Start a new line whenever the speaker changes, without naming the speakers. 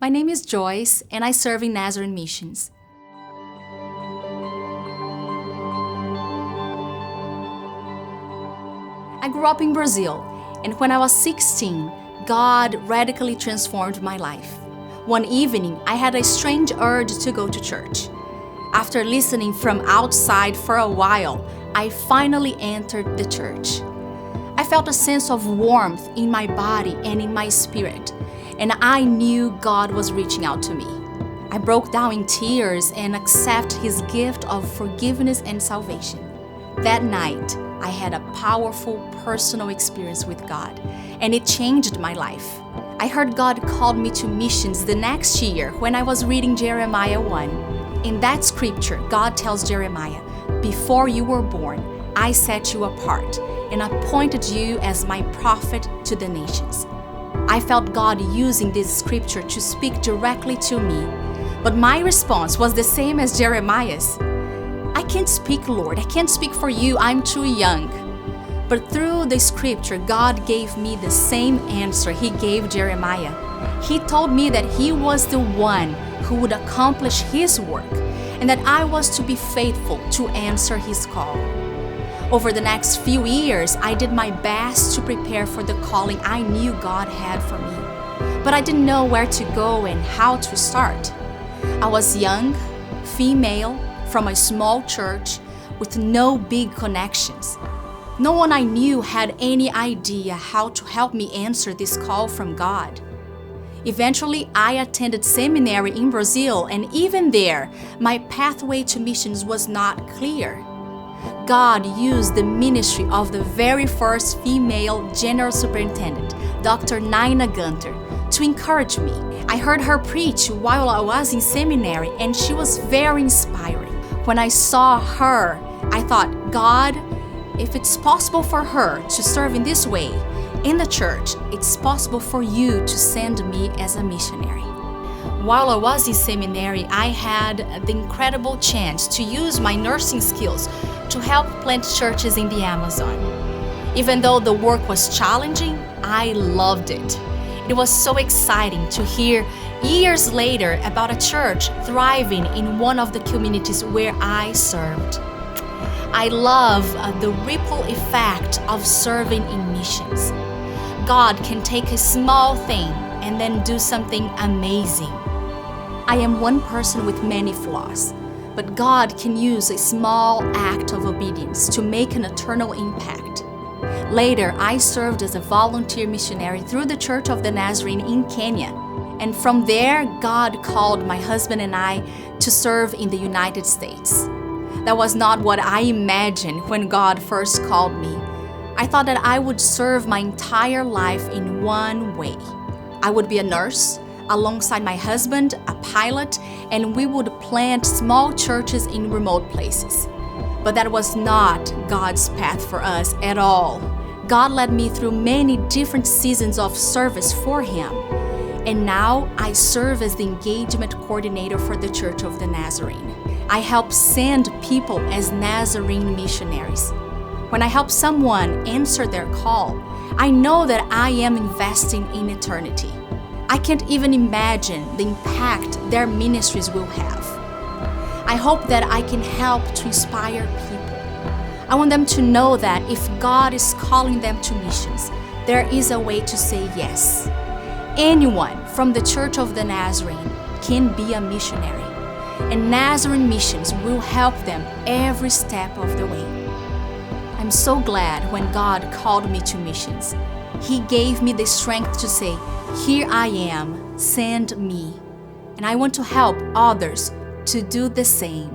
My name is Joyce, and I serve in Nazarene Missions. I grew up in Brazil, and when I was 16, God radically transformed my life. One evening, I had a strange urge to go to church. After listening from outside for a while, I finally entered the church. I felt a sense of warmth in my body and in my spirit, and I knew God was reaching out to me. I broke down in tears and accepted His gift of forgiveness and salvation. That night, I had a powerful personal experience with God, and it changed my life. I heard God called me to missions the next year when I was reading Jeremiah 1. In that scripture, God tells Jeremiah, "Before you were born, I set you apart and appointed you as my prophet to the nations." I felt God using this scripture to speak directly to me, but my response was the same as Jeremiah's. "I can't speak, Lord. I can't speak for you. I'm too young." But through the scripture, God gave me the same answer He gave Jeremiah. He told me that He was the one who would accomplish His work and that I was to be faithful to answer His call. Over the next few years, I did my best to prepare for the calling I knew God had for me, but I didn't know where to go and how to start. I was young, female, from a small church with no big connections. No one I knew had any idea how to help me answer this call from God. Eventually, I attended seminary in Brazil, and even there, my pathway to missions was not clear. God used the ministry of the very first female general superintendent, Dr. Naina Gunter, to encourage me. I heard her preach while I was in seminary, and she was very inspiring. When I saw her, I thought, God, if it's possible for her to serve in this way in the church, it's possible for you to send me as a missionary. While I was in seminary, I had the incredible chance to use my nursing skills to help plant churches in the Amazon. Even though the work was challenging, I loved it. It was so exciting to hear years later about a church thriving in one of the communities where I served. I love the ripple effect of serving in missions. God can take a small thing and then do something amazing. I am one person with many flaws, but God can use a small act of obedience to make an eternal impact. Later, I served as a volunteer missionary through the Church of the Nazarene in Kenya. And from there, God called my husband and I to serve in the United States. That was not what I imagined when God first called me. I thought that I would serve my entire life in one way. I would be a nurse, alongside my husband, a pilot, and we would plant small churches in remote places. But that was not God's path for us at all. God led me through many different seasons of service for Him. And now I serve as the engagement coordinator for the Church of the Nazarene. I help send people as Nazarene missionaries. When I help someone answer their call, I know that I am investing in eternity. I can't even imagine the impact their ministries will have. I hope that I can help to inspire people. I want them to know that if God is calling them to missions, there is a way to say yes. Anyone from the Church of the Nazarene can be a missionary, and Nazarene Missions will help them every step of the way. I'm so glad when God called me to missions. He gave me the strength to say, "Here I am, send me." And I want to help others to do the same.